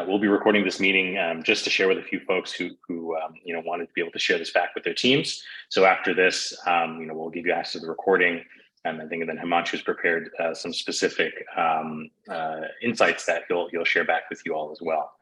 We'll be recording this meeting just to share with a few folks who wanted to be able to share this back with their teams. So after this, we'll give you access to the recording. I think then Himanshu has prepared some specific insights that he'll share back with you all as well.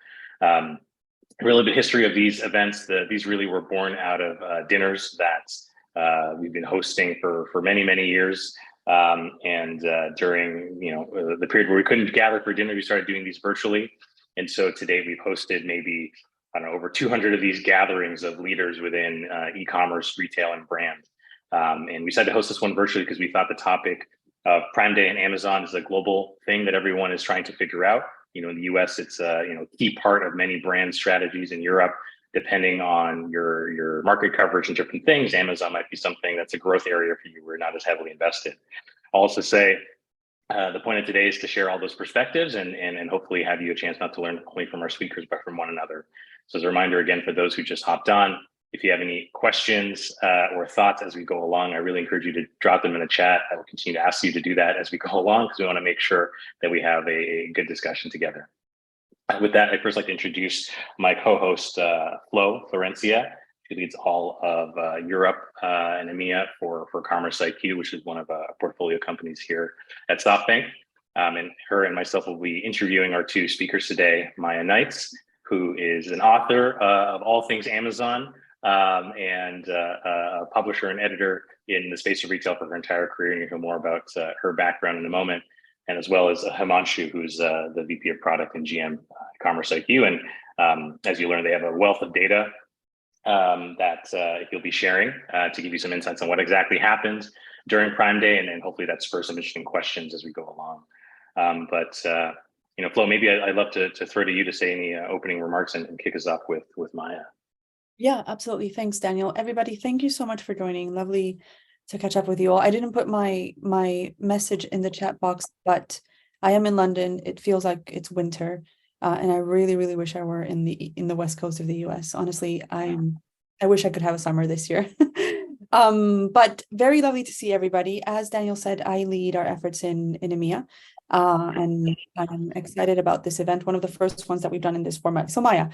Really, the history of these events, these really were born out of dinners that we've been hosting for many, many years. During the period where we couldn't gather for dinner, we started doing these virtually. And so today we've hosted maybe, over 200 of these gatherings of leaders within e-commerce, retail, and brand. And we decided to host this one virtually because we thought the topic of Prime Day and Amazon is a global thing that everyone is trying to figure out. In the US, it's a key part of many brand strategies. In Europe, depending on your market coverage and different things, Amazon might be something that's a growth area for you. We're not as heavily invested. I'll also say the point of today is to share all those perspectives and hopefully have you a chance not to learn only from our speakers, but from one another. So as a reminder, again, for those who just hopped on, if you have any questions or thoughts as we go along, I really encourage you to drop them in the chat. I will continue to ask you to do that as we go along because we want to make sure that we have a good discussion together. With that, I'd first like to introduce my co-host, Flo Florencia. She leads all of Europe and EMEA for Commerce IQ, which is one of our portfolio companies here at SoftBank. And her and myself will be interviewing our two speakers today, Miya Knights, who is an author of all things Amazon and a publisher and editor in the space of retail for her entire career. And you'll hear more about her background in a moment. And as well as Himanshu, who's the VP of Product and GM Commerce IQ. And as you learn, they have a wealth of data that he'll be sharing to give you some insights on what exactly happened during Prime Day, and hopefully that spurs some interesting questions as we go along. Flo, maybe I'd love to throw to you to say any opening remarks and kick us off with Miya. Yeah, absolutely. Thanks, Daniel. Everybody, thank you so much for joining. Lovely to catch up with you all. I didn't put my message in the chat box, but I am in London. It feels like it's winter. And I really, really wish I were in the west coast of the US. Honestly, I wish I could have a summer this year. But very lovely to see everybody. As Daniel said, I lead our efforts in EMEA. And I'm excited about this event, one of the first ones that we've done in this format. So Miya,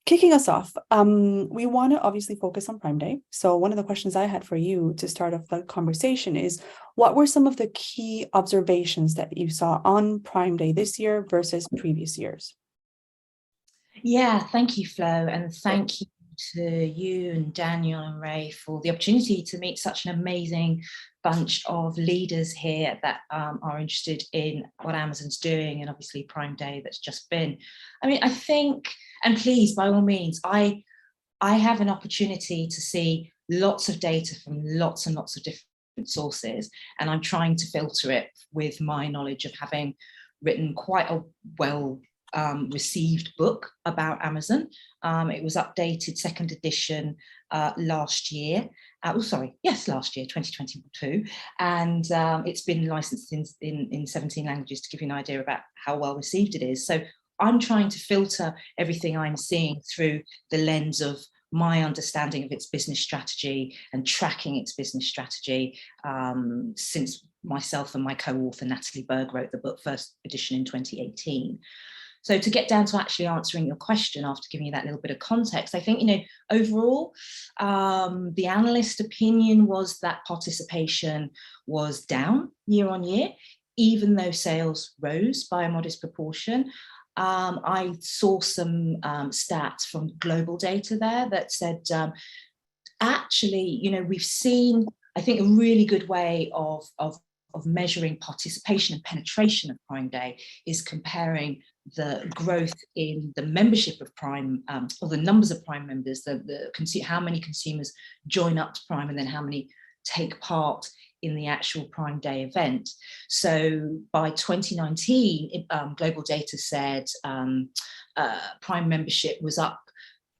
kicking us off, we want to obviously focus on Prime Day. So one of the questions I had for you to start off the conversation is, what were some of the key observations that you saw on Prime Day this year versus previous years? Yeah, thank you, Flo, and thank you to you and Daniel and Ray for the opportunity to meet such an amazing bunch of leaders here that are interested in what Amazon's doing, and obviously Prime Day that's just been. I mean, I think, and please, by all means, I have an opportunity to see lots of data from lots and lots of different sources, and I'm trying to filter it with my knowledge of having written quite a well received book about Amazon. It was updated second edition last year. Last year, 2022. And it's been licensed in 17 languages to give you an idea about how well received it is. So I'm trying to filter everything I'm seeing through the lens of my understanding of its business strategy and tracking its business strategy since myself and my co-author Natalie Berg wrote the book, first edition in 2018. So to get down to actually answering your question after giving you that little bit of context, I think, overall, the analyst opinion was that participation was down year on year, even though sales rose by a modest proportion. I saw some stats from global data there that said, actually, we've seen, I think, a really good way of measuring participation and penetration of Prime Day is comparing the growth in the membership of Prime, or the numbers of Prime members, how many consumers join up to Prime and then how many take part in the actual Prime Day event. So by 2019, global data said Prime membership was up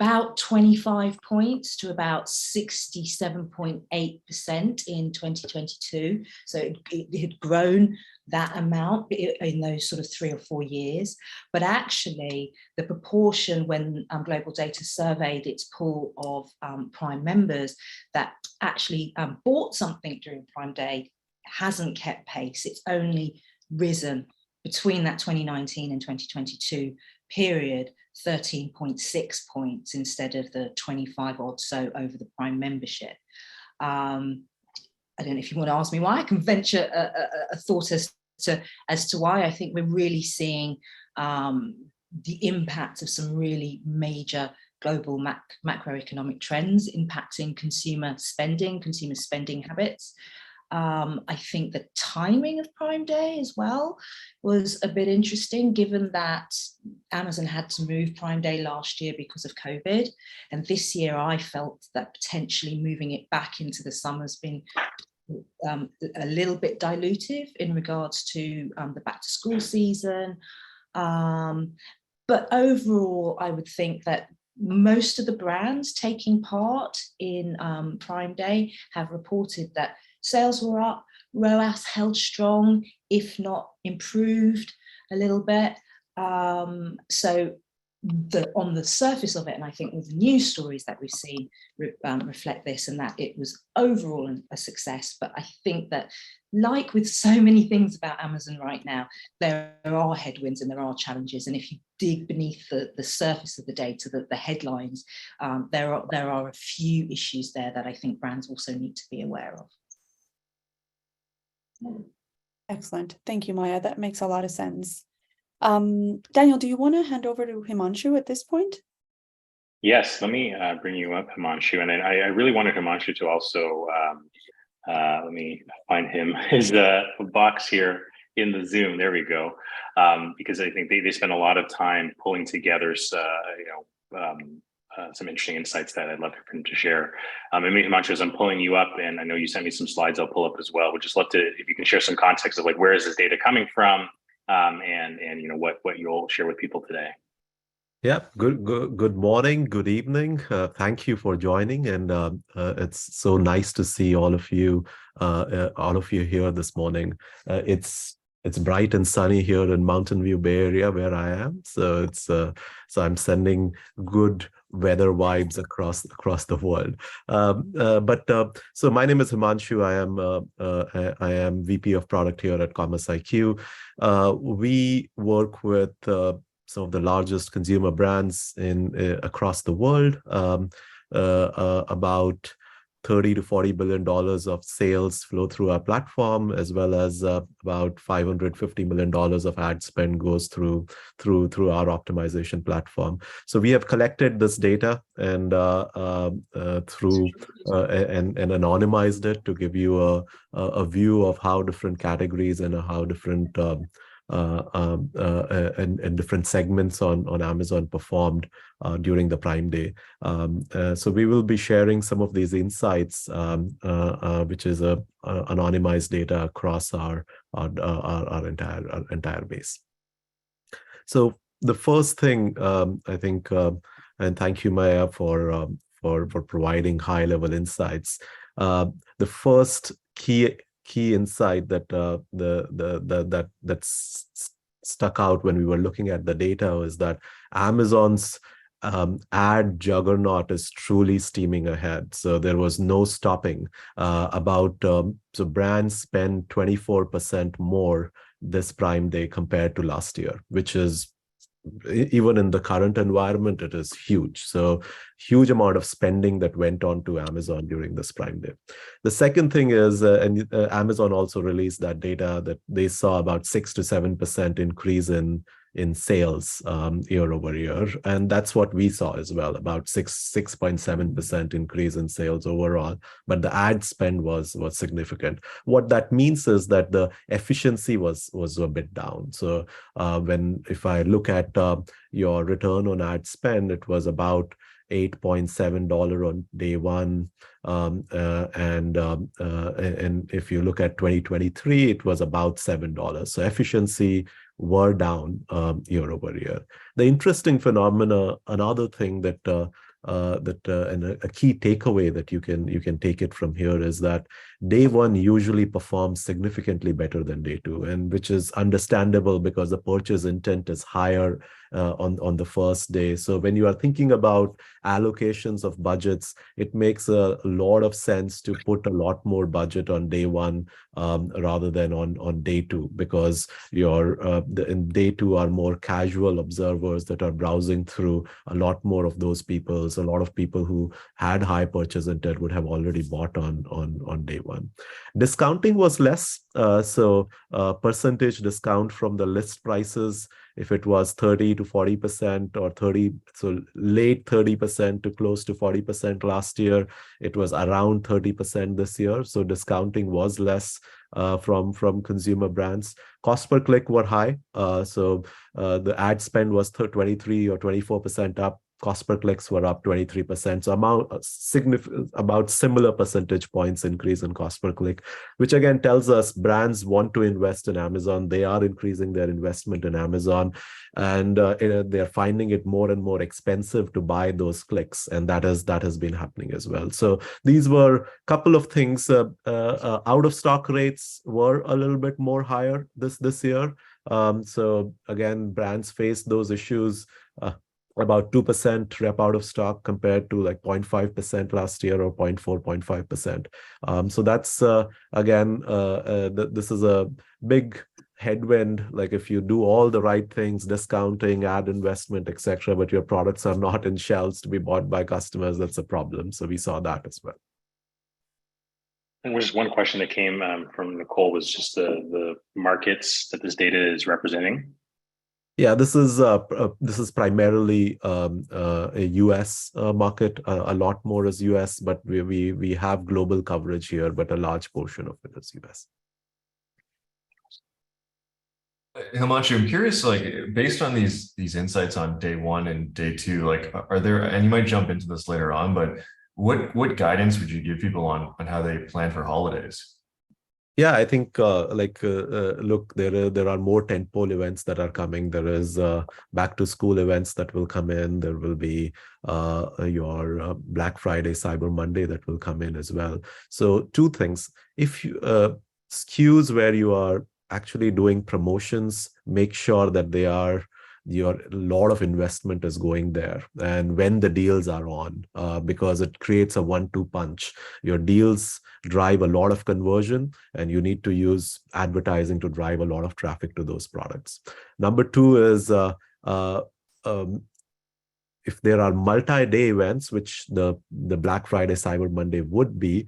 about 25 points to about 67.8% in 2022. So it had grown that amount in those sort of 3 or 4 years. But actually, the proportion when global data surveyed its pool of Prime members that actually bought something during Prime Day hasn't kept pace. It's only risen between that 2019 and 2022 period 13.6 points instead of the 25 odd so over the Prime membership. I don't know if you want to ask me why. I can venture a thought as to why. I think we're really seeing the impact of some really major global macroeconomic trends impacting consumer spending habits. I think the timing of Prime Day as well was a bit interesting, given that Amazon had to move Prime Day last year because of COVID. And this year I felt that potentially moving it back into the summer has been a little bit dilutive in regards to the back to school season. But overall, I would think that most of the brands taking part in Prime Day have reported that sales were up, ROAS held strong, if not improved a little bit. So on the surface of it, and I think all the news stories that we've seen reflect this, and that it was overall a success. But I think that, like with so many things about Amazon right now, there are headwinds and there are challenges. And if you dig beneath the surface of the data, the headlines, there are a few issues there that I think brands also need to be aware of. Excellent. Thank you, Miya. That makes a lot of sense. Daniel, do you want to hand over to Himanshu at this point? Yes, let me bring you up, Himanshu. And I really wanted Himanshu to also, let me find his box here in the Zoom. There we go. Because I think they spend a lot of time pulling together, some interesting insights that I'd love for him to share. And maybe Himanshu, as I'm pulling you up, and I know you sent me some slides I'll pull up as well, would just love to, if you can share some context of like, where is this data coming from? And what you'll share with people today. Yeah, good morning, good evening. Thank you for joining, and it's so nice to see all of you here this morning. It's bright and sunny here in Mountain View Bay Area where I am, so so I'm sending good weather vibes across the world. So my name is Himanshu. I am VP of Product here at Commerce IQ. We work with some of the largest consumer brands across the world. About $30 to $40 billion of sales flow through our platform, as well as about $550 million of ad spend goes through our optimization platform. So we have collected this data and anonymized it to give you a view of how different categories and how different and different segments on Amazon performed during the Prime Day. So we will be sharing some of these insights, which is anonymized data across our entire base. So the first thing, I think, and thank you, Miya, for providing high-level insights. The first key insight that's stuck out when we were looking at the data is that Amazon's ad juggernaut is truly steaming ahead. So there was no stopping. So brands spend 24% more this Prime Day compared to last year, which is, even in the current environment, it is huge. So huge amount of spending that went on to Amazon during this Prime Day. The second thing is, Amazon also released that data that they saw about 6 to 7% increase in sales year over year. And that's what we saw as well, about 6.7% increase in sales overall. But the ad spend was significant. What that means is that the efficiency was a bit down. So if I look at your return on ad spend, it was about $8.7 on day one. And if you look at 2023, it was about $7. So efficiency were down year over year. The interesting phenomena, another thing and a key takeaway that you can take it from here is that day one usually performs significantly better than day two, and which is understandable because the purchase intent is higher on the first day. So when you are thinking about allocations of budgets, it makes a lot of sense to put a lot more budget on day one rather than on day two, because in day two are more casual observers that are browsing through. A lot more of those people, a lot of people who had high purchase intent would have already bought on day one. Discounting was less, so percentage discount from the list prices, if it was 30 to 40% or 30, so late 30% to close to 40% last year, it was around 30% this year. So discounting was less from consumer brands. Cost per click were high. So the ad spend was 23 or 24% up. Cost per clicks were up 23%. So about similar percentage points increase in cost per click, which again tells us brands want to invest in Amazon. They are increasing their investment in Amazon, and they're finding it more and more expensive to buy those clicks, and that has been happening as well. So these were a couple of things. Out of stock rates were a little bit more higher this year. So again, brands face those issues. About 2% rep out of stock compared to like 0.5% last year, or 0.4, 0.5%. So that's again, this is a big headwind. Like if you do all the right things, discounting, ad investment, etc., but your products are not in shelves to be bought by customers, that's a problem. So we saw that as well. And just one question that came from Nicole was just the markets that this data is representing. Yeah, this is primarily a US market. A lot more is US, but we have global coverage here, but a large portion of it is US. Himanshu, I'm curious, like based on these insights on day one and day two, like are there, and you might jump into this later on, but what guidance would you give people on how they plan for holidays? Yeah, I think look, there are more tentpole events that are coming. There is back to school events that will come in. There will be your Black Friday, Cyber Monday that will come in as well. So two things: if you SKUs where you are actually doing promotions, make sure that they are a lot of investment is going there, and when the deals are on, because it creates a 1-2 punch. Your deals drive a lot of conversion, and you need to use advertising to drive a lot of traffic to those products. Number two is if there are multi-day events, which the Black Friday, Cyber Monday would be,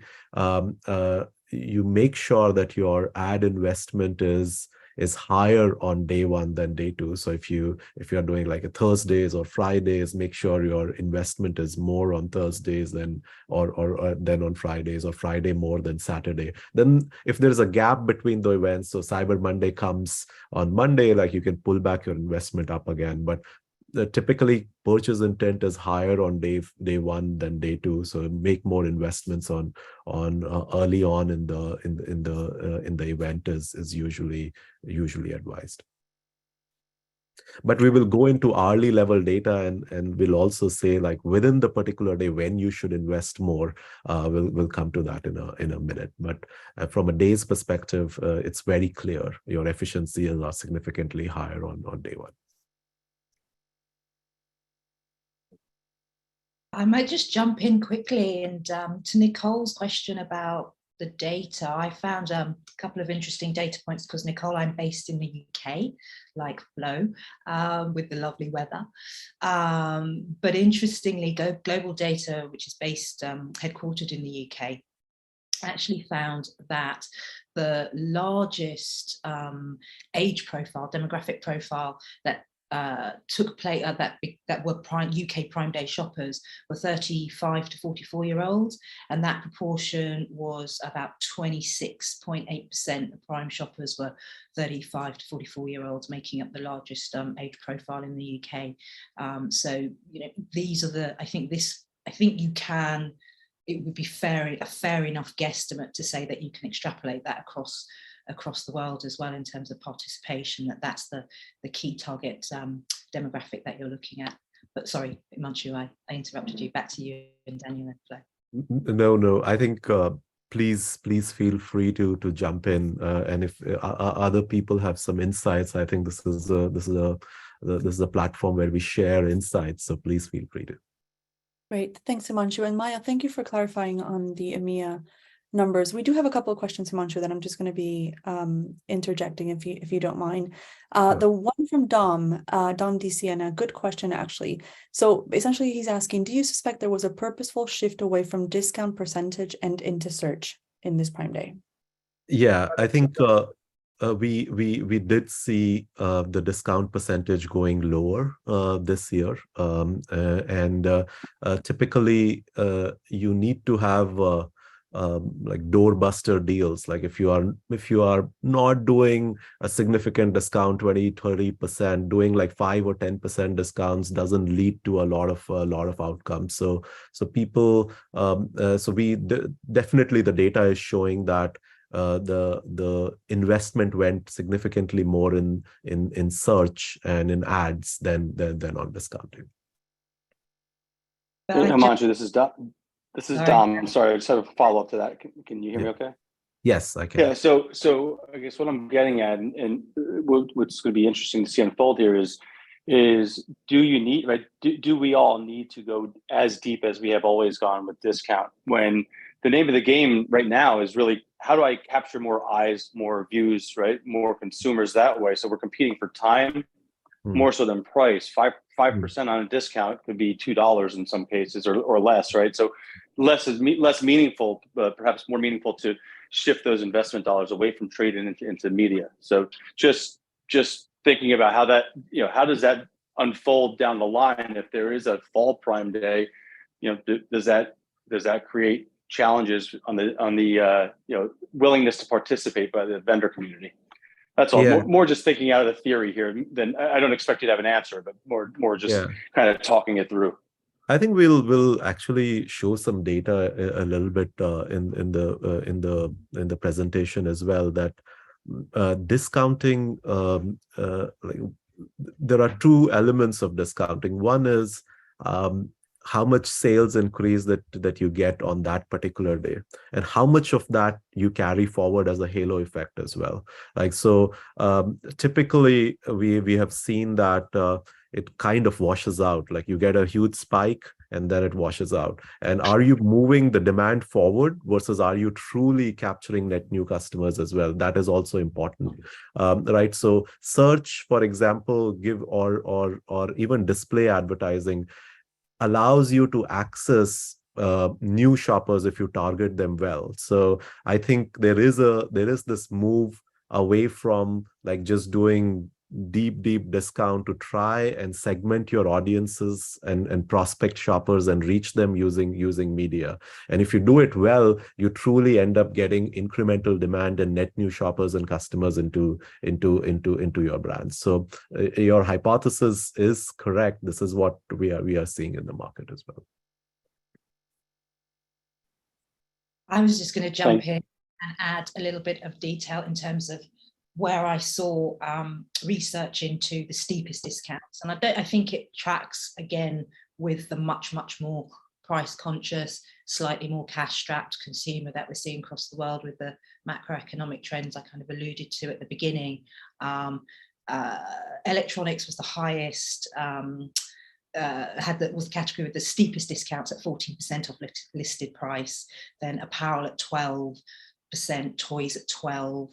you make sure that your ad investment is higher on day one than day two. So if you're doing like a Thursdays or Fridays, make sure your investment is more on Thursdays than on Fridays, or Friday more than Saturday. Then if there's a gap between the events, so Cyber Monday comes on Monday, like you can pull back your investment up again. But typically purchase intent is higher on day one than day two, so make more investments on early on in the event is usually advised. But we will go into hourly level data, and we'll also say like within the particular day when you should invest more. We'll come to that in a minute. But from a day's perspective, it's very clear your efficiency is significantly higher on day one. I might just jump in quickly and to Nicole's question about the data. I found a couple of interesting data points because, Nicole, I'm based in the UK, like Flo, with the lovely weather. But interestingly, Global Data, which is based, headquartered in the UK, actually found that the largest age profile, demographic profile that took place that were UK Prime Day shoppers were 35 to 44-year-olds, and that proportion was about 26.8% of Prime shoppers were 35 to 44-year-olds, making up the largest age profile in the UK. So these are it would be a fair enough guesstimate to say that you can extrapolate that across the world as well in terms of participation, that's the key target demographic that you're looking at. But sorry, Himanshu, I interrupted you. Back to you and Daniel and Flo. No, I think please feel free to jump in, and if other people have some insights, I think this is a platform where we share insights, so please feel free to. Great, thanks, Himanshu. And Maya, thank you for clarifying on the EMEA numbers. We do have a couple of questions, Himanshu, that I'm just going to be interjecting if you don't mind. The one from Dom DCN, a good question actually. So essentially he's asking, do you suspect there was a purposeful shift away from discount percentage and into search in this Prime Day? Yeah, I think we did see the discount percentage going lower this year, and typically you need to have like doorbuster deals. Like if you are not doing a significant discount, 20-30%, doing like 5 or 10% discounts doesn't lead to a lot of outcomes. So people definitely the data is showing that the investment went significantly more in search and in ads than on discounting. Himanshu, this is Dom. I'm sorry, I just have a follow up to that. Can you hear me okay? Yes, I can. Yeah, so I guess what I'm getting at, and what's going to be interesting to see unfold here is do you need, right? Do we all need to go as deep as we have always gone with discount, when the name of the game right now is really how do I capture more eyes, more views, right? More consumers that way. So we're competing for time more so than price. 5% on a discount could be $2 in some cases or less, right? So less meaningful, but perhaps more meaningful to shift those investment dollars away from trade into media. So just thinking about how that, how does that unfold down the line if there is a fall Prime Day, does that create challenges on the willingness to participate by the vendor community? That's all. Yeah. More just thinking out of the theory here. Then I don't expect you to have an answer, but more just kind of talking it through. I think we'll actually show some data a little bit in the presentation as well, that discounting, like, there are two elements of discounting. One is how much sales increase that you get on that particular day, and how much of that you carry forward as a halo effect as well. Like, so typically we have seen that it kind of washes out. Like, you get a huge spike and then it washes out. And are you moving the demand forward versus are you truly capturing net new customers as well? That is also important, right? So search, for example, or even display advertising allows you to access new shoppers if you target them well. So I think there is this move away from like just doing deep discount to try and segment your audiences and prospect shoppers and reach them using media. And if you do it well, you truly end up getting incremental demand and net new shoppers and customers into your brand. So your hypothesis is correct. This is what we are seeing in the market as well. I was just going to jump in and add a little bit of detail in terms of where I saw research into the steepest discounts. And I think it tracks again with the much more price conscious, slightly more cash strapped consumer that we're seeing across the world with the macroeconomic trends I kind of alluded to at the beginning. Electronics was the highest, was the category with the steepest discounts at 14% off listed price, then apparel at 12%, toys at 12%,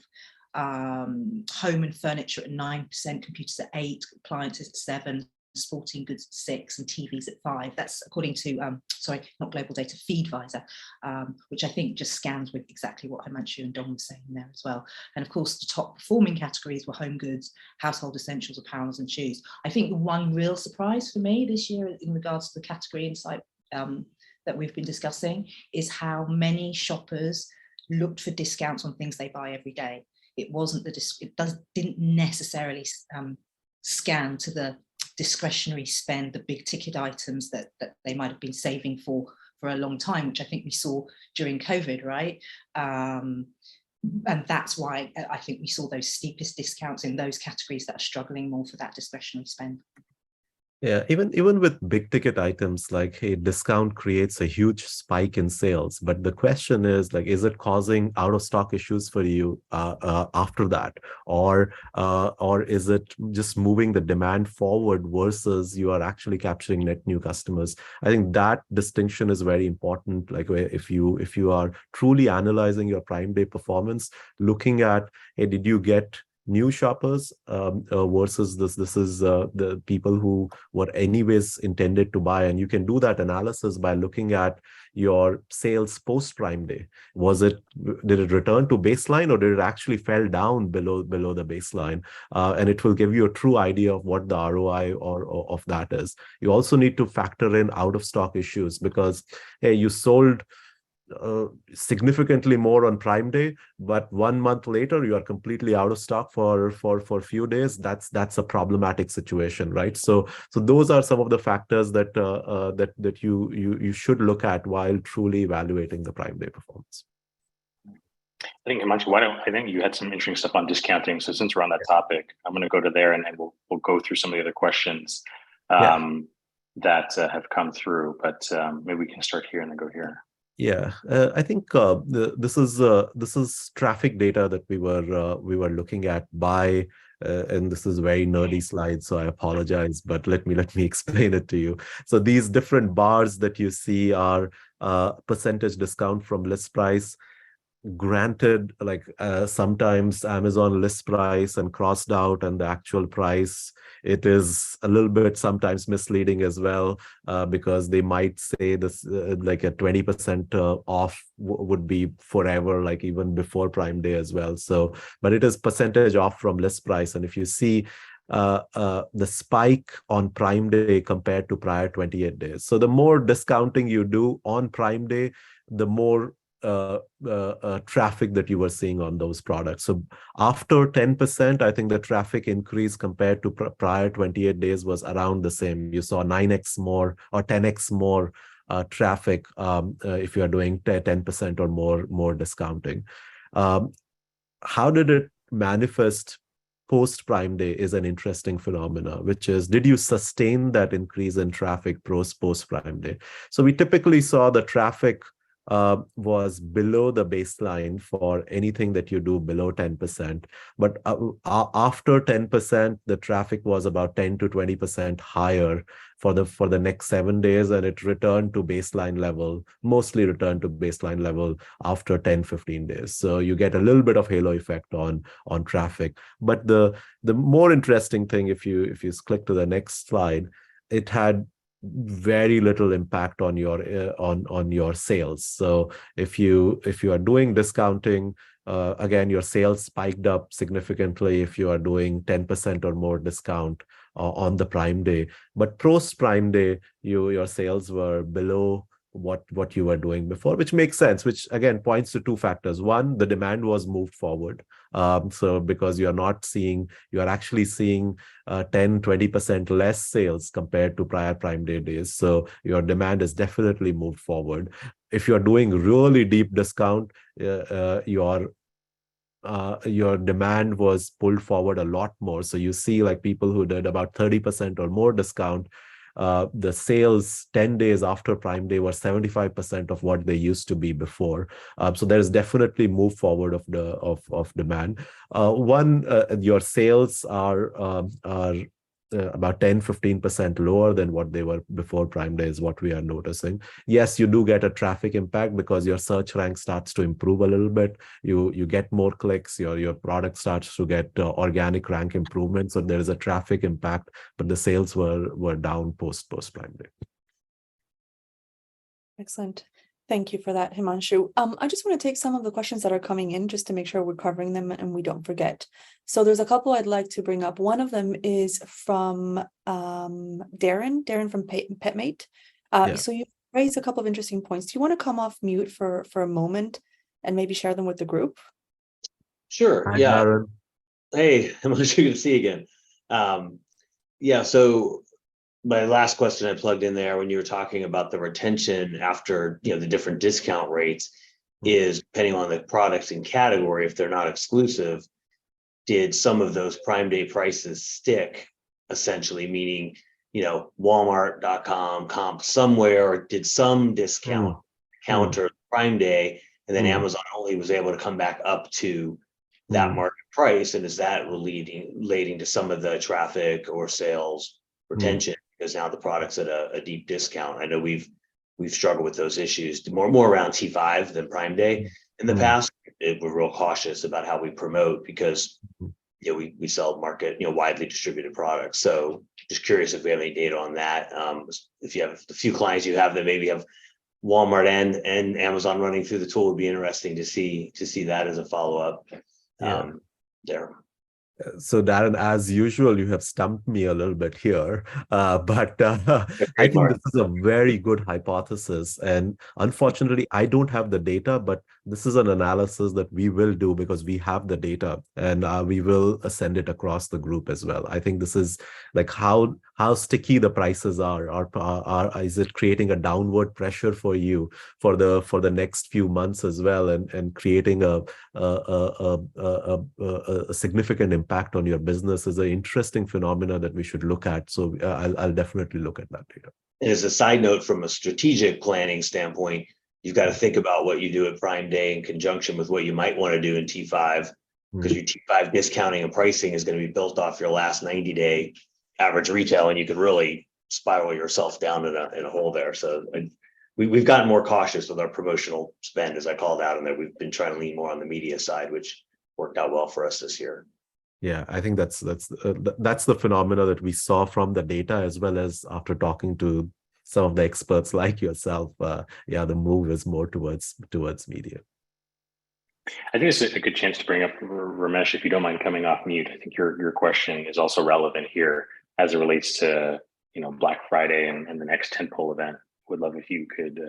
home and furniture at 9%, computers at 8%, appliances at 7%, sporting goods at 6%, and TVs at 5%. That's according to sorry, not global data, Feedvisor, which I think just scans with exactly what Himanshu and Dom were saying there as well. And of course, the top performing categories were home goods, household essentials, apparels, and shoes. I think the one real surprise for me this year in regards to the category insight that we've been discussing is how many shoppers looked for discounts on things they buy every day. It wasn't didn't necessarily scan to the discretionary spend, the big ticket items that they might have been saving for a long time, which I think we saw during COVID, right? And that's why I think we saw those steepest discounts in those categories that are struggling more for that discretionary spend. Yeah, even with big ticket items, like, hey, discount creates a huge spike in sales, but the question is, like, is it causing out of stock issues for you after that, or is it just moving the demand forward versus you are actually capturing net new customers? I think that distinction is very important. Like, if you are truly analyzing your Prime Day performance, looking at, hey, did you get new shoppers versus this is the people who were anyways intended to buy, and you can do that analysis by looking at your sales post Prime Day. Did it return to baseline, or did it actually fell down below the baseline? And it will give you a true idea of what the ROI or of that is. You also need to factor in out of stock issues, because, hey, you sold significantly more on Prime Day, but 1 month later you are completely out of stock for a few days. That's a problematic situation, right? So those are some of the factors that that you should look at while truly evaluating the Prime Day performance. I think, Himanshu, I think you had some interesting stuff on discounting. So since we're on that topic, I'm going to go to there, and then we'll go through some of the other questions that have come through. But maybe we can start here and then go here. Yeah, I think this is traffic data that we were looking at by, and this is very nerdy slide, so I apologize, but let me explain it to you. So these different bars that you see are percentage discount from list price. Granted, like sometimes Amazon list price and crossed out, and the actual price, it is a little bit sometimes misleading as well, because they might say this like a 20% off would be forever, like even before Prime Day as well. So, but it is percentage off from list price, and if you see the spike on Prime Day compared to prior 28 days. So the more discounting you do on Prime Day, the more traffic that you were seeing on those products. So after 10%, I think the traffic increase compared to prior 28 days was around the same. You saw 9x more or 10x more traffic if you are doing 10% or more discounting. How did it manifest post Prime Day is an interesting phenomena, which is, did you sustain that increase in traffic post Prime Day? So we typically saw the traffic was below the baseline for anything that you do below 10%. But after 10%, the traffic was about 10 to 20% higher for the next 7 days, and it returned to baseline level, mostly returned to baseline level after 10-15 days. So you get a little bit of halo effect on traffic. But the more interesting thing, if you click to the next slide, it had very little impact on your sales. So if you are doing discounting, again, your sales spiked up significantly if you are doing 10% or more discount on the Prime Day. But post Prime Day, your sales were below what you were doing before, which makes sense, which again points to two factors. One, the demand was moved forward. So because you are actually seeing 10-20% less sales compared to prior Prime Day days. So your demand is definitely moved forward. If you're doing really deep discount, your demand was pulled forward a lot more. So you see, like, people who did about 30% or more discount, the sales 10 days after Prime Day were 75% of what they used to be before. So there is definitely move forward of demand. Your sales are about 10-15% lower than what they were before Prime Day is what we are noticing. Yes, you do get a traffic impact because your search rank starts to improve a little bit. You get more clicks, your product starts to get organic rank improvement. So there is a traffic impact, but the sales were down post Prime Day. Excellent. Thank you for that, Himanshu. I just want to take some of the questions that are coming in just to make sure we're covering them and we don't forget. So there's a couple I'd like to bring up. One of them is from Darren from Petmate. So you raised a couple of interesting points. Do you want to come off mute for a moment and maybe share them with the group? Sure. Hi, yeah. Darren. Hey, Himanshu, good to see you again. So my last question I plugged in there when you were talking about the retention after the different discount rates is depending on the products and category. If they're not exclusive, did some of those Prime Day prices stick? Essentially, meaning Walmart.com comp somewhere or did some discount counter Prime Day, and then Amazon only was able to come back up to that market price, and is that relating to some of the traffic or sales retention because now the product's at a deep discount? I know we've struggled with those issues more around T5 than Prime Day in the past. We're real cautious about how we promote because we sell market widely distributed products. So just curious if we have any data on that. If you have a few clients you have that maybe have Walmart and Amazon running through the tool, would be interesting to see that as a follow-up there. So Darren, as usual, you have stumped me a little bit here, but I think this is a very good hypothesis. And unfortunately, I don't have the data, but this is an analysis that we will do because we have the data, and we will send it across the group as well. I think this is like how sticky the prices are, or is it creating a downward pressure for you for the next few months as well, and creating a significant impact on your business is an interesting phenomena that we should look at. So I'll definitely look at that data. And as a side note, from a strategic planning standpoint, you've got to think about what you do at Prime Day in conjunction with what you might want to do in T5, because your T5 discounting and pricing is going to be built off your last 90-day average retail, and you could really spiral yourself down in a hole there. So we've gotten more cautious with our promotional spend, as I called out, and that we've been trying to lean more on the media side, which worked out well for us this year. Yeah, I think that's the phenomena that we saw from the data, as well as after talking to some of the experts like yourself. The move is more towards media. I think this is a good chance to bring up, Ramesh, if you don't mind coming off mute. I think your question is also relevant here as it relates to Black Friday and the next tentpole event. Would love if you could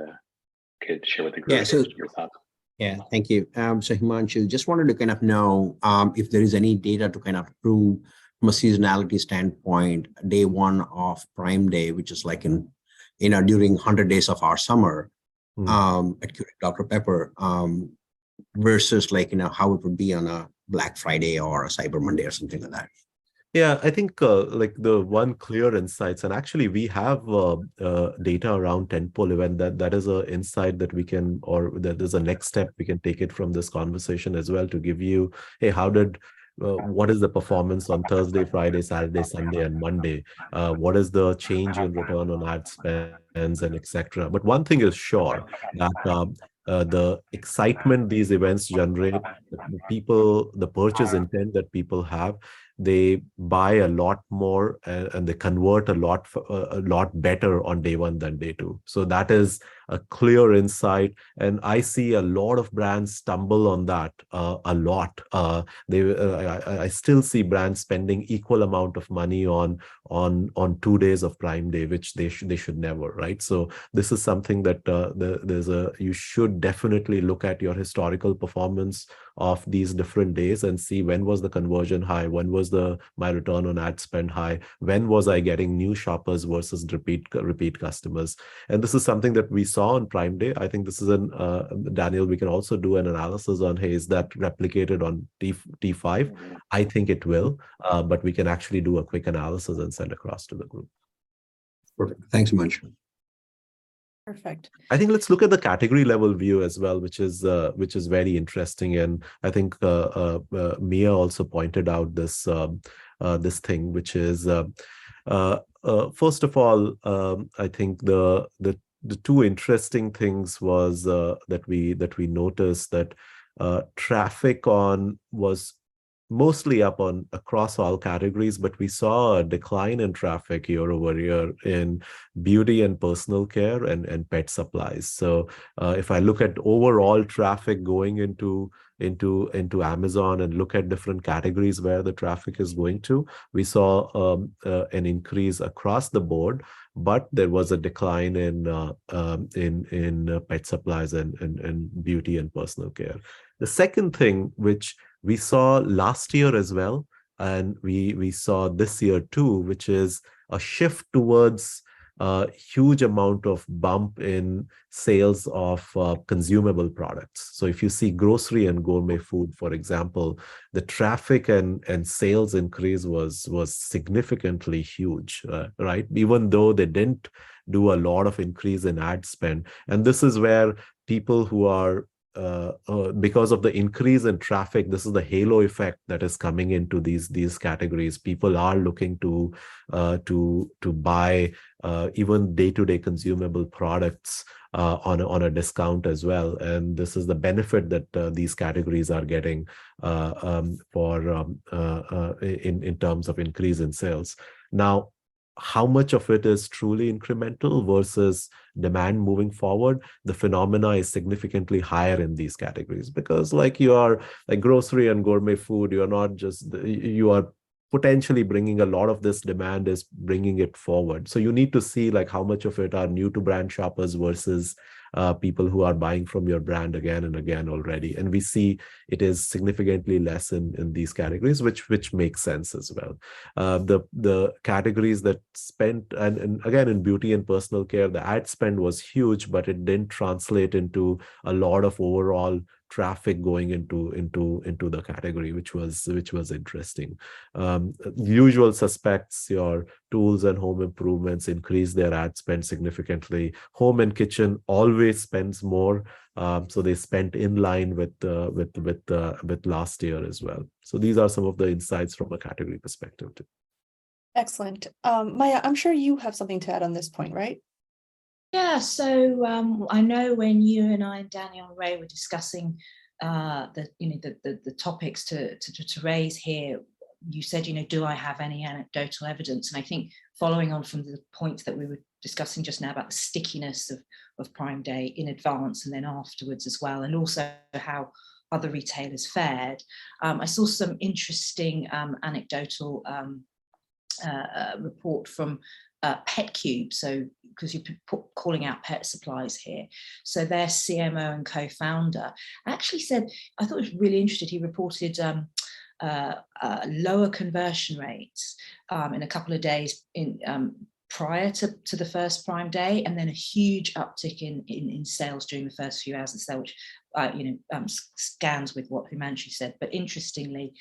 share with the group your thoughts. Yeah, thank you. So Himanshu, just wanted to kind of know if there is any data to kind of prove from a seasonality standpoint, day one of Prime Day, which is like during 100 days of our summer at Keurig Dr. Pepper, versus how it would be on a Black Friday or a Cyber Monday or something like that. Yeah, I think like the one clear insights, and actually we have data around tentpole event that is an insight that we can, or that is a next step we can take it from this conversation as well, to give you, hey, what is the performance on Thursday, Friday, Saturday, Sunday, and Monday? What is the change in return on ad spends and etc. But one thing is sure, that the excitement these events generate, the purchase intent that people have, they buy a lot more and they convert a lot better on day one than day two. So that is a clear insight, and I see a lot of brands stumble on that a lot. I still see brands spending equal amount of money on 2 days of Prime Day, which they should never, right? So this is something that you should definitely look at your historical performance of these different days and see when was the conversion high, when was my return on ad spend high, when was I getting new shoppers versus repeat customers. And this is something that we saw on Prime Day. I think this is Daniel, we can also do an analysis on, hey, is that replicated on T5? I think it will, but we can actually do a quick analysis and send across to the group. Perfect. Thanks so much. Perfect. I think let's look at the category level view as well, which is very interesting. And I think Miya also pointed out this thing, which is first of all, I think the two interesting things was that we noticed that traffic was mostly up across all categories, but we saw a decline in traffic year over year in beauty and personal care and pet supplies. So if I look at overall traffic going into Amazon and look at different categories where the traffic is going to, we saw an increase across the board, but there was a decline in pet supplies and beauty and personal care. The second thing, which we saw last year as well, and we saw this year too, which is a shift towards a huge amount of bump in sales of consumable products. So if you see grocery and gourmet food, for example, the traffic and sales increase was significantly huge, right? Even though they didn't do a lot of increase in ad spend. And this is where people who are because of the increase in traffic, this is the halo effect that is coming into these categories. People are looking to buy even day-to-day consumable products on a discount as well, and this is the benefit that these categories are getting in terms of increase in sales. Now, how much of it is truly incremental versus demand moving forward? The phenomena is significantly higher in these categories, because like grocery and gourmet food, you are potentially bringing a lot of this demand, is bringing it forward. So you need to see like how much of it are new to brand shoppers versus people who are buying from your brand again and again already. And we see it is significantly less in these categories, which makes sense as well. The categories that spent, and again in beauty and personal care, the ad spend was huge, but it didn't translate into a lot of overall traffic going into the category, which was interesting. Usual suspects, your tools and home improvements increase their ad spend significantly. Home and kitchen always spends more, so they spent in line with last year as well. So these are some of the insights from a category perspective too. Excellent. Miya, I'm sure you have something to add on this point, right? Yeah, so I know when you and I and Daniel and Ray were discussing the topics to raise here, you said, do I have any anecdotal evidence? And I think following on from the points that we were discussing just now about the stickiness of Prime Day in advance and then afterwards as well, and also how other retailers fared, I saw some interesting anecdotal report from PetCube, so because you're calling out pet supplies here. So their CMO and co-founder actually said, I thought it was really interesting, he reported lower conversion rates in a couple of days prior to the first Prime Day, and then a huge uptick in sales during the first few hours of sale, which scans with what Himanshu said. But interestingly,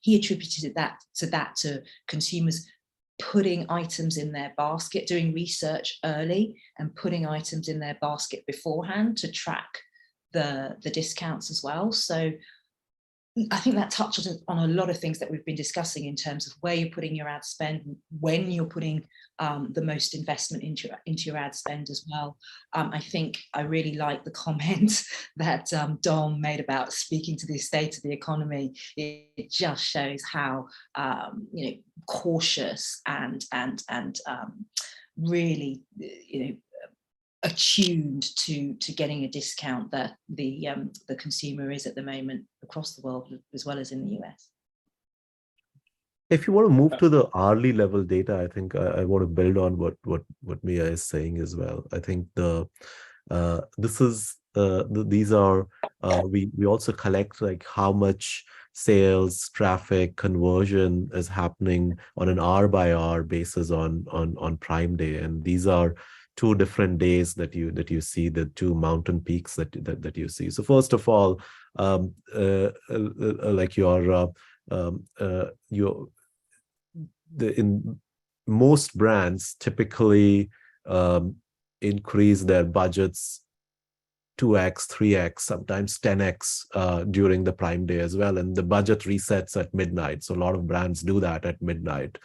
he attributed that to consumers putting items in their basket, doing research early and putting items in their basket beforehand to track the discounts as well. So I think that touches on a lot of things that we've been discussing in terms of where you're putting your ad spend, when you're putting the most investment into your ad spend as well. I think I really like the comment that Dom made about speaking to the state of the economy. It just shows how cautious and really attuned to getting a discount that the consumer is at the moment across the world as well as in the US. If you want to move to the hourly level data, I think I want to build on what Miya is saying as well. I think these are we also collect like how much sales, traffic, conversion is happening on an hour by hour basis on Prime Day, and these are two different days that you see, the two mountain peaks that you see. So first of all, like in most brands typically increase their budgets 2x, 3x, sometimes 10x during the Prime Day as well, and the budget resets at midnight. So a lot of brands do that at midnight,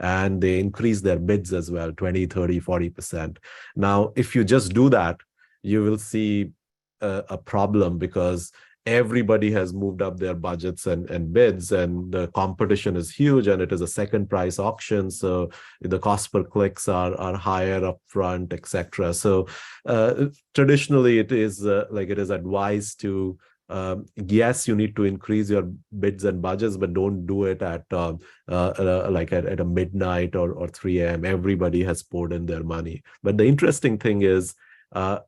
and they increase their bids as well, 20, 30, 40%. Now, if you just do that, you will see a problem, because everybody has moved up their budgets and bids, and the competition is huge, and it is a second price auction, so the cost per clicks are higher up front, etc. So traditionally it is advised to yes, you need to increase your bids and budgets, but don't do it at a midnight or 3 a.m. Everybody has poured in their money. But the interesting thing is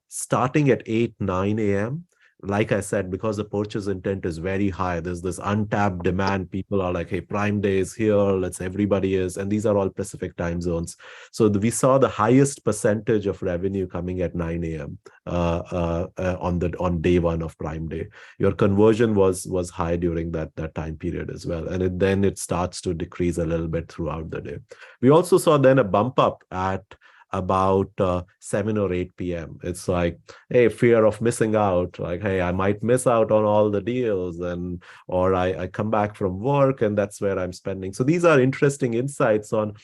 starting at 8, 9 a.m., like I said, because the purchase intent is very high, there's this untapped demand. People are like, hey, Prime Day is here, everybody is, and these are all Pacific time zones. So we saw the highest percentage of revenue coming at 9 a.m. On day one of Prime Day. Your conversion was high during that time period as well, and then it starts to decrease a little bit throughout the day. We also saw then a bump up at about 7 or 8 p.m. It's like, hey, fear of missing out, like, hey, I might miss out on all the deals, or I come back from work and that's where I'm spending. So these are interesting insights on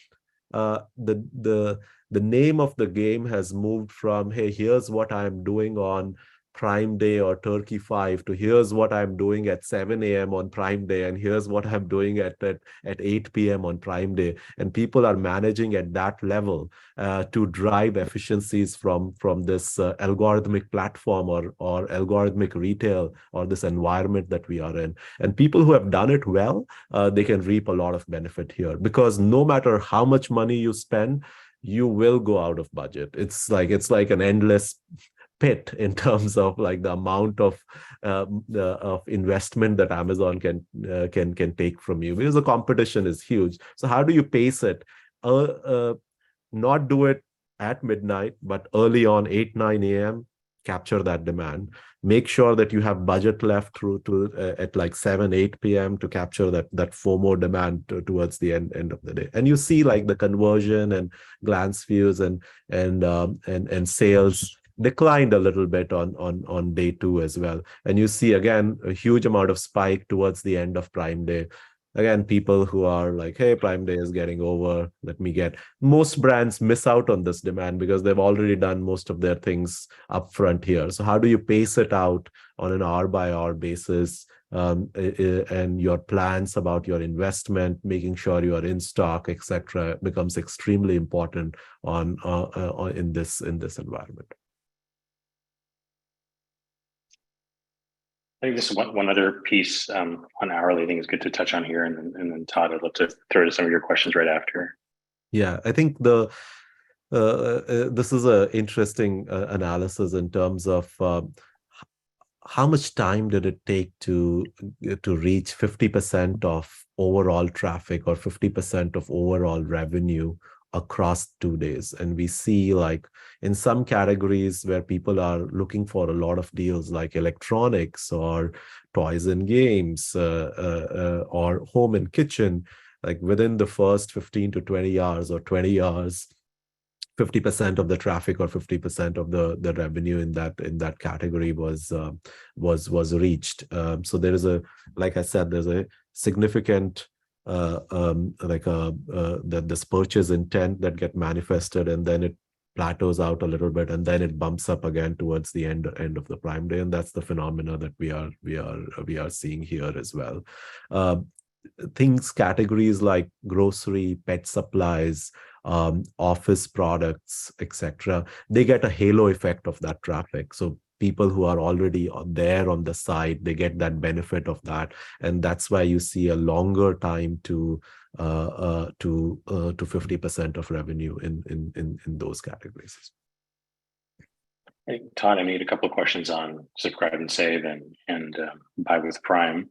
the name of the game has moved from, hey, here's what I'm doing on Prime Day or Turkey 5 to here's what I'm doing at 7 a.m. on Prime Day, and here's what I'm doing at 8 p.m. on Prime Day. And people are managing at that level to drive efficiencies from this algorithmic platform or algorithmic retail or this environment that we are in. And people who have done it well, they can reap a lot of benefit here, because no matter how much money you spend, you will go out of budget. It's like an endless pit in terms of like the amount of investment that Amazon can take from you, because the competition is huge. So how do you pace it? Not do it at midnight, but early on, 8-9 a.m. capture that demand. Make sure that you have budget left through to at like 7-8 p.m. to capture that FOMO demand towards the end of the day. And you see like the conversion and glance views and sales declined a little bit on day 2 as well. And you see again a huge amount of spike towards the end of Prime Day. Again, people who are like, hey, Prime Day is getting over, let me get. Most brands miss out on this demand because they've already done most of their things upfront here. So how do you pace it out on an hour-by-hour basis, and your plans about your investment, making sure you are in stock, etc., becomes extremely important in this environment. I think this is one other piece on hourly I think is good to touch on here, and then Todd, I'd love to throw to some of your questions right after. Yeah, I think this is an interesting analysis in terms of how much time did it take to reach 50% of overall traffic or 50% of overall revenue across 2 days. And we see like in some categories where people are looking for a lot of deals, like electronics or toys and games, or home and kitchen, like within the first 15 to 20 hours or 20 hours, 50% of the traffic or 50% of the revenue in that category was reached. So there is like I said, there's a significant this purchase intent that get manifested, and then it plateaus out a little bit, and then it bumps up again towards the end of the Prime Day, and that's the phenomena that we are seeing here as well. Categories like grocery, pet supplies, office products, etc., they get a halo effect of that traffic. So people who are already there on the site, they get that benefit of that, and that's why you see a longer time to 50% of revenue in those categories. Hey, Todd, I made a couple of questions on subscribe and save and buy with Prime.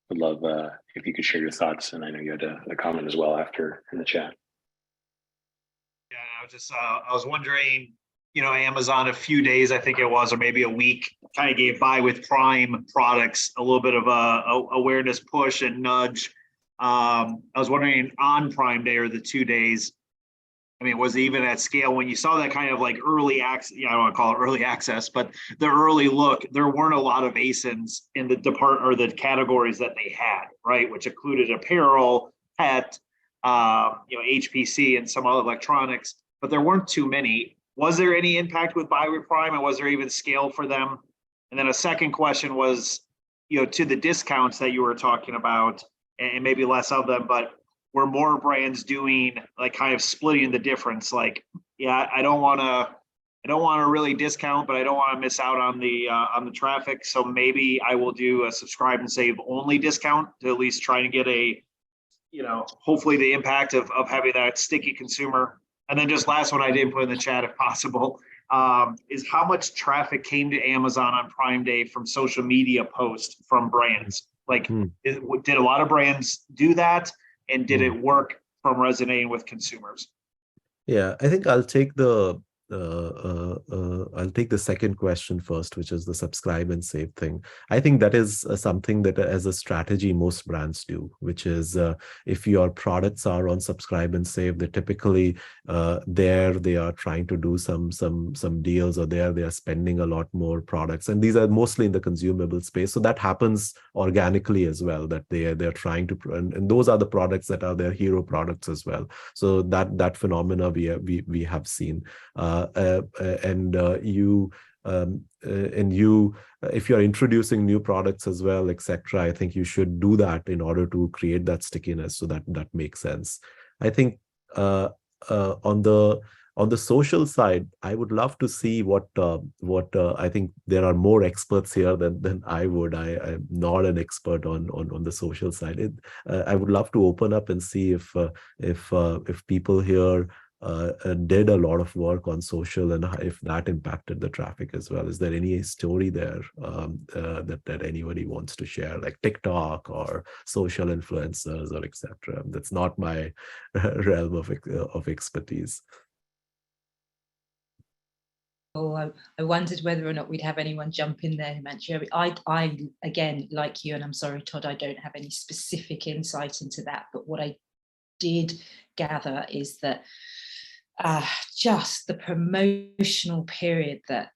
Would love if you could share your thoughts, and I know you had a comment as well after in the chat. Yeah, I was wondering, Amazon a few days, I think it was, or maybe a week, kind of gave buy with Prime products a little bit of a awareness push and nudge. I was wondering on Prime Day or the 2 days, I mean, was it even at scale when you saw that kind of like early access? I don't want to call it early access, but the early look, there weren't a lot of ASINs in the the categories that they had, right? Which included apparel, pet, HPC, and some other electronics, but there weren't too many. Was there any impact with buy with Prime, and was there even scale for them? And then a second question was, to the discounts that you were talking about, and maybe less of them, but were more brands doing like kind of splitting the difference? Like, yeah, I don't want to really discount, but I don't want to miss out on the traffic. So maybe I will do a subscribe and save only discount to at least try to get a, hopefully the impact of having that sticky consumer. And then just last one I didn't put in the chat if possible. is how much traffic came to Amazon on Prime Day from social media posts from brands. Like, did a lot of brands do that, and did it work from resonating with consumers? Yeah, I think I'll take the second question first, which is the subscribe and save thing. I think that is something that as a strategy most brands do, which is if your products are on subscribe and save, they typically there they are trying to do some deals, or there they are spending a lot more products, and these are mostly in the consumable space. So that happens organically as well, that they're trying to, and those are the products that are their hero products as well. So that phenomena we have seen. If you're introducing new products as well, etc., I think you should do that in order to create that stickiness. So that makes sense. I think on the social side, I would love to see what I think there are more experts here than I would. I'm not an expert on the social side. I would love to open up and see if people here did a lot of work on social, and if that impacted the traffic as well. Is there any story there that anybody wants to share, like TikTok or social influencers or etc.? That's not my realm of expertise. Oh, I wondered whether or not we'd have anyone jump in there, Himanshu. I again, like you, and I'm sorry, Todd, I don't have any specific insight into that, but what I did gather is that just the promotional period that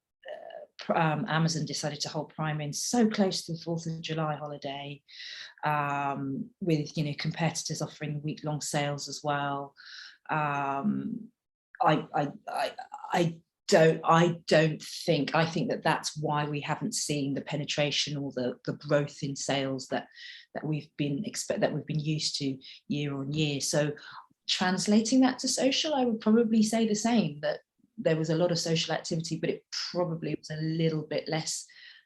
Amazon decided to hold Prime in, so close to the 4th of July holiday, with competitors offering week-long sales as well. I think that's why we haven't seen the penetration or the growth in sales that we've been used to year on year. So translating that to social, I would probably say the same, that there was a lot of social activity, but it probably was a little bit less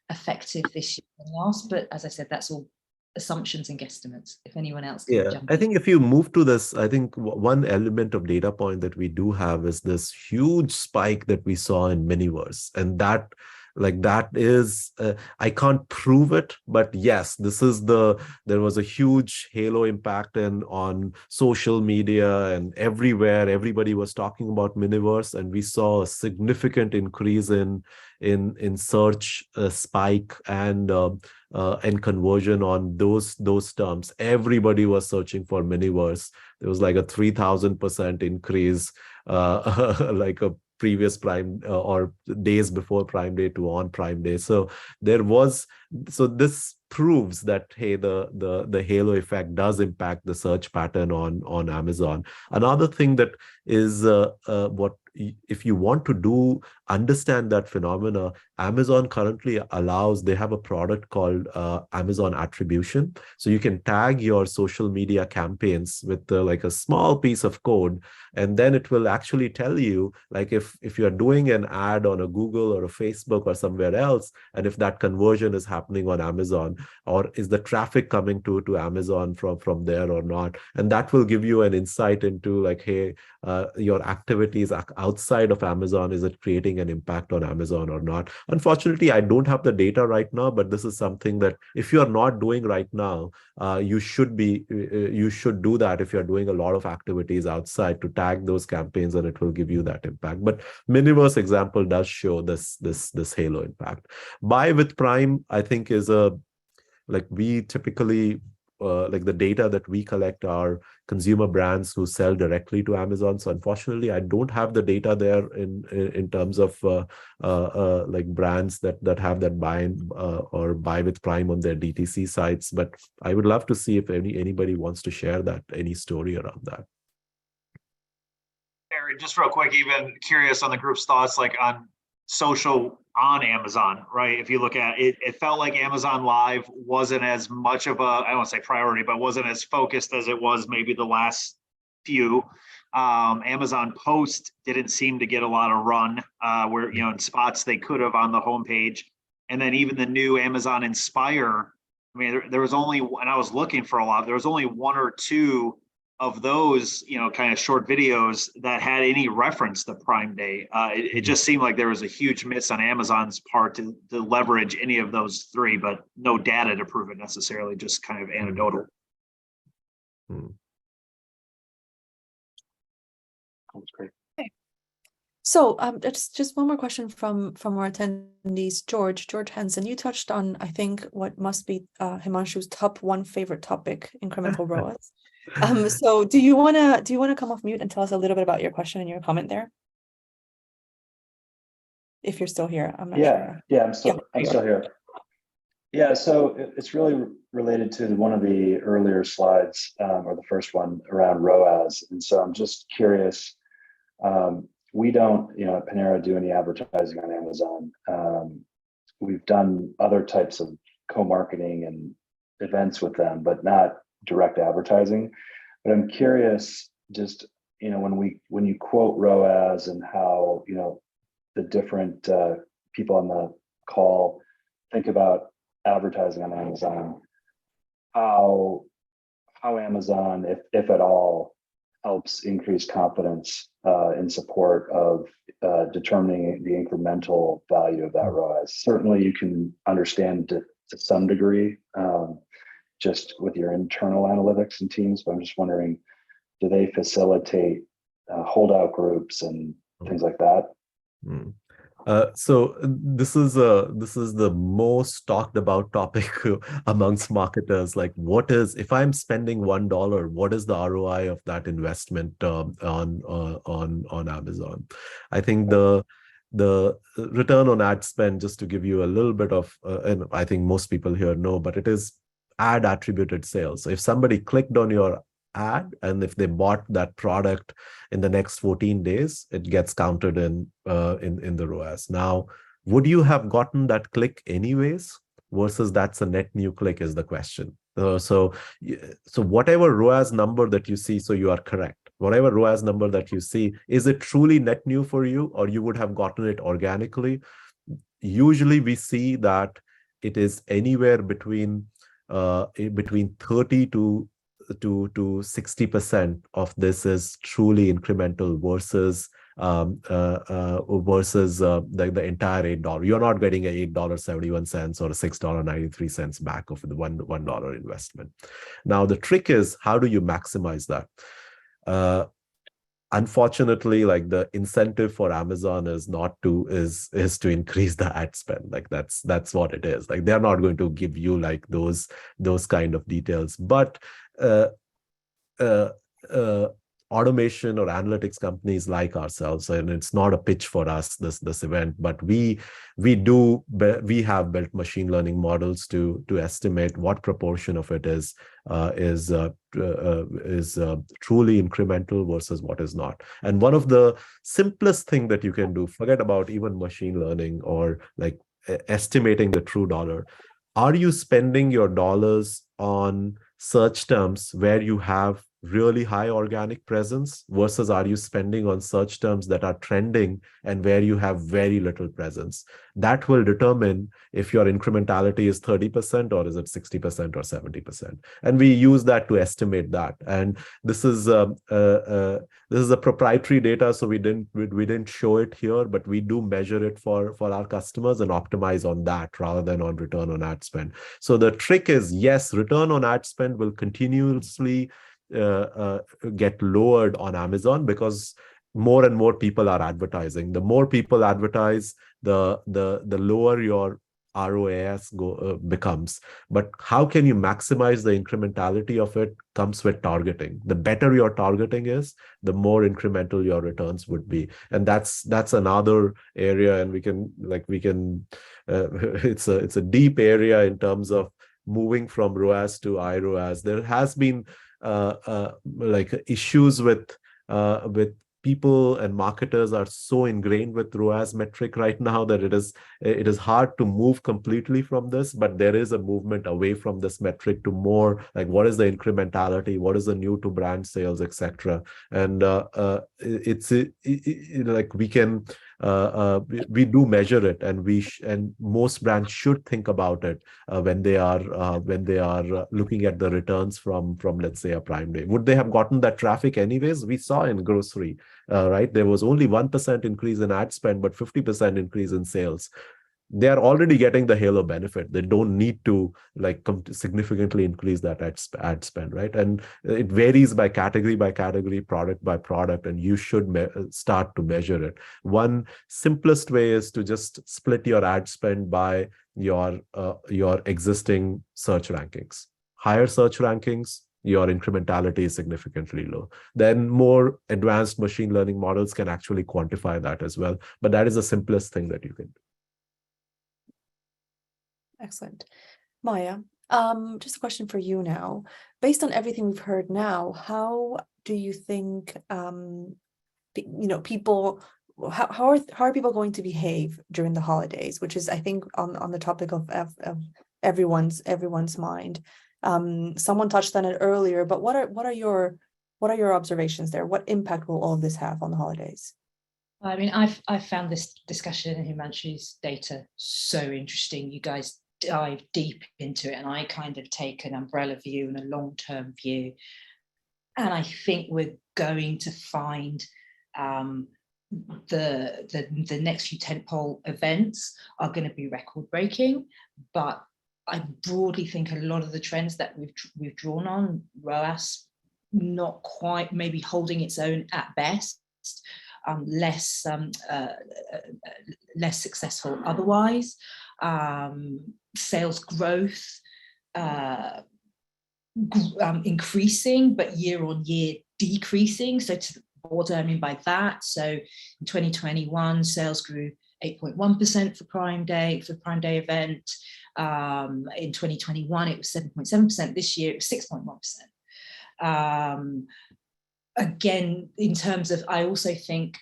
effective this year than last. But as I said, that's all assumptions and guesstimates. If anyone else can jump in. I think if you move to this, I think one element of data point that we do have is this huge spike that we saw in Miniverse, and that is I can't prove it, but yes, there was a huge halo impact on social media and everywhere. Everybody was talking about Miniverse, and we saw a significant increase in search spike and conversion on those terms. Everybody was searching for Miniverse. There was like a 3,000% increase, like a previous Prime or days before Prime Day to on Prime Day. So this proves that, hey, the halo effect does impact the search pattern on Amazon. Another thing that is if you want to understand that phenomena, Amazon currently they have a product called Amazon Attribution. So you can tag your social media campaigns with like a small piece of code, and then it will actually tell you, like if you're doing an ad on a Google or a Facebook or somewhere else, and if that conversion is happening on Amazon, or is the traffic coming to Amazon from there or not. And that will give you an insight into, like, hey, your activities outside of Amazon, is it creating an impact on Amazon or not? Unfortunately, I don't have the data right now, but this is something that if you are not doing right now, you should do that if you're doing a lot of activities outside, to tag those campaigns, and it will give you that impact. But Miniverse example does show this halo impact. Buy with Prime, I think, is we typically like the data that we collect are consumer brands who sell directly to Amazon. So unfortunately, I don't have the data there in terms of like brands that have that buy with Prime on their DTC sites. But I would love to see if anybody wants to share any story around that. Aaron, just real quick, even curious on the group's thoughts, like on social on Amazon, right? If you look at it, it felt like Amazon Live wasn't as much of I don't want to say priority, but wasn't as focused as it was maybe the last few. Amazon Post didn't seem to get a lot of run where, in spots they could have on the homepage. And then even the new Amazon Inspire, I mean, there was only, and I was looking for a lot, there was only one or two of those, kind of short videos that had any reference to Prime Day. It just seemed like there was a huge miss on Amazon's part to leverage any of those three, but no data to prove it necessarily, just kind of anecdotal. That's great. So just one more question from our attendees. George Hansen, you touched on, I think, what must be Himanshu's top one favorite topic, incremental ROAS. So do you wanna come off mute and tell us a little bit about your question and your comment there? If you're still here, I'm not sure. Yeah, I'm still here. Yeah, so it's really related to one of the earlier slides, or the first one around ROAS. And so I'm just curious, we don't, at Panera do any advertising on Amazon. We've done other types of co-marketing and events with them, but not direct advertising. But I'm curious, just, when you quote ROAS and how, the different people on the call think about advertising on Amazon, how Amazon, if at all, helps increase confidence in support of determining the incremental value of that ROAS. Certainly you can understand to some degree just with your internal analytics and teams, but I'm just wondering, do they facilitate holdout groups and things like that? So this is the most talked about topic amongst marketers. Like, if I'm spending $1, what is the ROI of that investment on Amazon? I think the return on ad spend, just to give you a little bit of, and I think most people here know, but it is ad attributed sales. So if somebody clicked on your ad and if they bought that product in the next 14 days, it gets counted in the ROAS. Now, would you have gotten that click anyways versus that's a net new click is the question. So whatever ROAS number that you see, so you are correct. Whatever ROAS number that you see, is it truly net new for you, or you would have gotten it organically? Usually we see that it is anywhere between 30 to 60% of this is truly incremental versus the entire $8. You're not getting a $8.71 or a $6.93 back of the $1 investment. Now the trick is, how do you maximize that? Unfortunately, like, the incentive for Amazon is to increase the ad spend. Like, that's what it is. Like, they're not going to give you like those kind of details, but automation or analytics companies like ourselves, and it's not a pitch for us, this event, but we have built machine learning models to estimate what proportion of it is truly incremental versus what is not. And one of the simplest thing that you can do, forget about even machine learning or like estimating the true dollar. Are you spending your dollars on search terms where you have really high organic presence versus are you spending on search terms that are trending and where you have very little presence? That will determine if your incrementality is 30% or is it 60% or 70%. And we use that to estimate that. And this is a proprietary data, so we didn't show it here, but we do measure it for our customers and optimize on that rather than on return on ad spend. So the trick is, yes, return on ad spend will continuously get lowered on Amazon because more and more people are advertising. The more people advertise, the lower your ROAS becomes. But how can you maximize the incrementality of it comes with targeting. The better your targeting is, the more incremental your returns would be. And that's another area, and we can it's a deep area in terms of moving from ROAS to iROAS. There has been like issues with people, and marketers are so ingrained with ROAS metric right now that it is hard to move completely from this, but there is a movement away from this metric to more like what is the incrementality, what is the new to brand sales, etc. And it's like we can we do measure it, and and most brands should think about it when they are looking at the returns from let's say a Prime Day. Would they have gotten that traffic anyways? We saw in grocery, right? There was only 1% increase in ad spend, but 50% increase in sales. They are already getting the halo benefit. They don't need to like significantly increase that ad spend, right? And it varies by category, product by product, and you should start to measure it. One simplest way is to just split your ad spend by your existing search rankings. Higher search rankings, your incrementality is significantly low. Then more advanced machine learning models can actually quantify that as well. But that is the simplest thing that you can do. Excellent. Maya, just a question for you now. Based on everything we've heard now, how do you think, people, how are people going to behave during the holidays, which is, I think, on the topic of everyone's mind. Someone touched on it earlier, but what are your observations there? What impact will all of this have on the holidays? I mean, I've found this discussion in Himanshu's data so interesting. You guys dive deep into it, and I kind of take an umbrella view and a long-term view. And I think we're going to find the next few tentpole events are going to be record-breaking, but I broadly think a lot of the trends that we've drawn on, ROAS not quite, maybe holding its own at best, less successful otherwise. Sales growth increasing, but year on year decreasing. So what do I mean by that? So in 2021, sales grew 8.1% for Prime Day event. In 2021, it was 7.7%. This year, it was 6.1%. Again, in terms of, I also think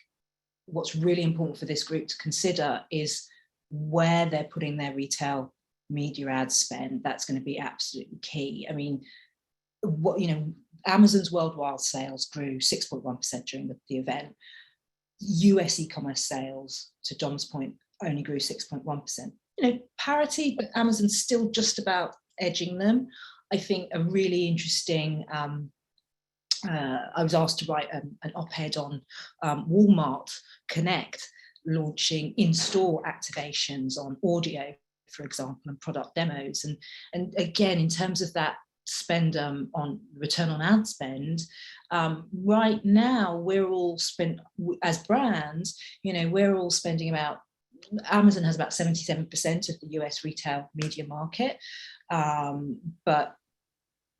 what's really important for this group to consider is where they're putting their retail media ad spend. That's going to be absolutely key. I mean, Amazon's worldwide sales grew 6.1% during the event. US e-commerce sales, to Dom's point, only grew 6.1%. Parity, but Amazon's still just about edging them. I think a really interesting, I was asked to write an op-ed on Walmart Connect launching in-store activations on audio, for example, and product demos. And again, in terms of that spend on return on ad spend, right now we're all as brands, we're all spending about, Amazon has about 77% of the US retail media market, but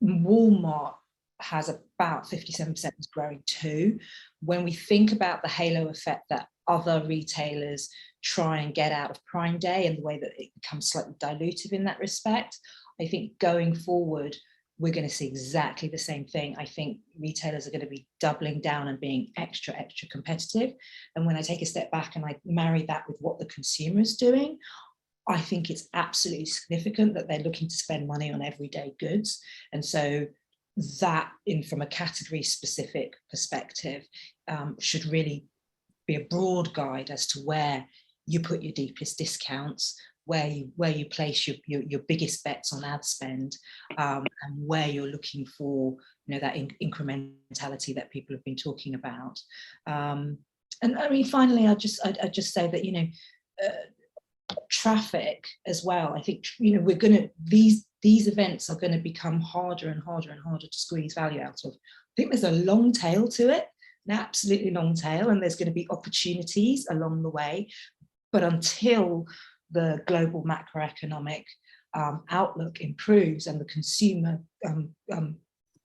Walmart has about 57% is growing too. When we think about the halo effect that other retailers try and get out of Prime Day and the way that it becomes slightly dilutive in that respect, I think going forward, we're going to see exactly the same thing. I think retailers are going to be doubling down and being extra competitive. And when I take a step back and I marry that with what the consumer is doing, I think it's absolutely significant that they're looking to spend money on everyday goods. And so that, from a category specific perspective, should really be a broad guide as to where you put your deepest discounts, where you place your biggest bets on ad spend, and where you're looking for that incrementality that people have been talking about. And I mean, finally, I just say that traffic as well. I think we're gonna these events are going to become harder and harder and harder to squeeze value out of. I think there's a long tail to it, an absolutely long tail, and there's going to be opportunities along the way. But until the global macroeconomic outlook improves and the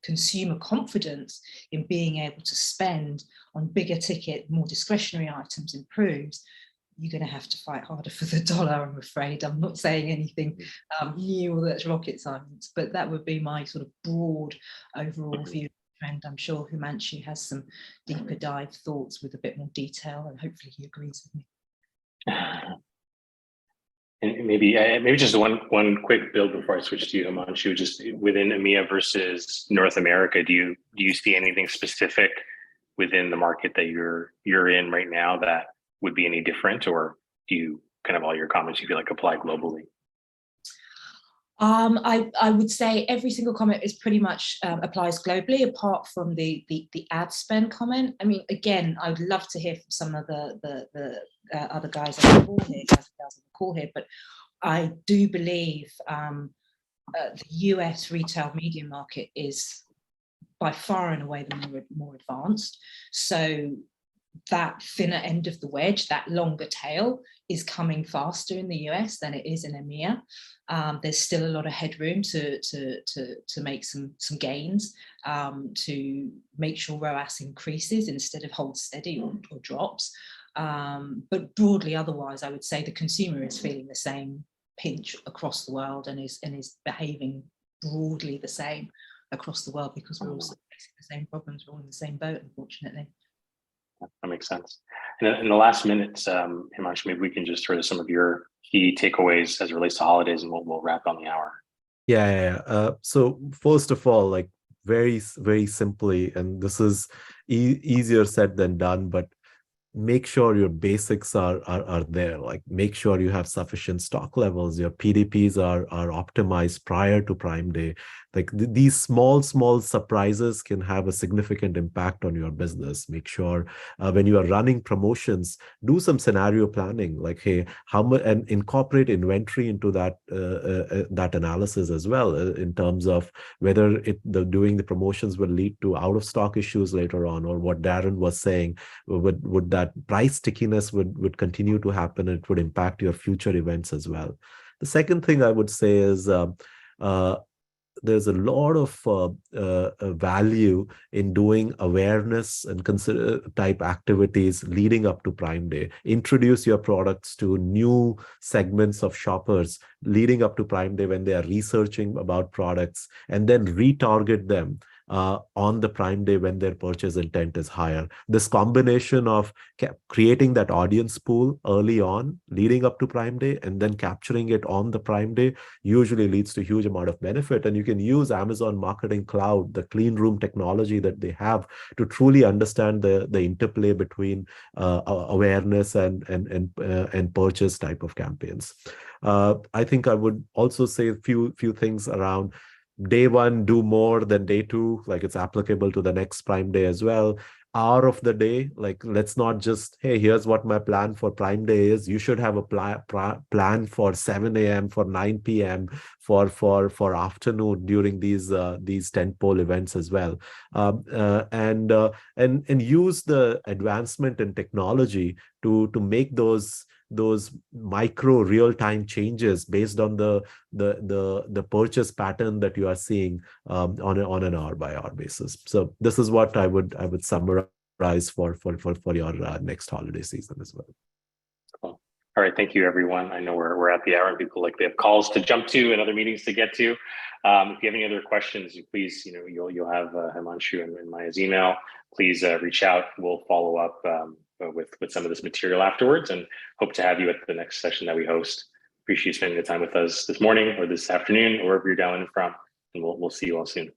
consumer confidence in being able to spend on bigger ticket, more discretionary items improves, you're going to have to fight harder for the dollar, I'm afraid. I'm not saying anything new or that's rocket science, but that would be my sort of broad overall view of the trend. I'm sure Himanshu has some deeper dive thoughts with a bit more detail, and hopefully he agrees with me. And maybe just one quick build before I switch to you, Himanshu. Just within EMEA versus North America, do you see anything specific within the market that you're in right now that would be any different, or do you kind of all your comments you feel like apply globally? I would say every single comment is pretty much applies globally, apart from the ad spend comment. I mean, again, I would love to hear from some of the other guys on the call here, but I do believe the US retail media market is by far and away the more advanced. So that thinner end of the wedge, that longer tail, is coming faster in the US than it is in EMEA. There's still a lot of headroom to make some gains, to make sure ROAS increases instead of holds steady or drops. But broadly, otherwise, I would say the consumer is feeling the same pinch across the world and is behaving broadly the same across the world, because we're all facing the same problems. We're all in the same boat, unfortunately. That makes sense. And in the last minutes, Himanshu, maybe we can just throw to some of your key takeaways as it relates to holidays, and we'll wrap on the hour. Yeah. So first of all, like very simply, and this is easier said than done, but make sure your basics are there. Like make sure you have sufficient stock levels, your PDPs are optimized prior to Prime Day. Like these small surprises can have a significant impact on your business. Make sure when you are running promotions, do some scenario planning, like, hey, how much, and incorporate inventory into that that analysis as well, in terms of whether doing the promotions will lead to out of stock issues later on, or what Darren was saying, would that price stickiness would continue to happen. It would impact your future events as well. The second thing I would say is there's a lot of value in doing awareness and consider type activities leading up to Prime Day. Introduce your products to new segments of shoppers leading up to Prime Day when they are researching about products, and then retarget them on the Prime Day when their purchase intent is higher. This combination of creating that audience pool early on, leading up to Prime Day, and then capturing it on the Prime Day usually leads to a huge amount of benefit. And you can use Amazon Marketing Cloud, the clean room technology that they have, to truly understand the interplay between awareness and purchase type of campaigns. I think I would also say a few things around day one, do more than day two, like it's applicable to the next Prime Day as well. Hour of the day, like let's not just, hey, here's what my plan for Prime Day is. You should have a plan for 7 a.m., for 9 p.m., for afternoon during these tentpole events as well, and use the advancement in technology to make those micro real-time changes based on the purchase pattern that you are seeing on an hour-by-hour basis. So this is what I would summarize for your next holiday season as well. Cool. All right, thank you, everyone. I know we're at the hour, and people they have calls to jump to and other meetings to get to. If you have any other questions, please, you'll have Himanshu and Miya's email. Please reach out. We'll follow up with some of this material afterwards, and hope to have you at the next session that we host. Appreciate you spending the time with us this morning or this afternoon, or wherever you're dialing from, and we'll see you all soon.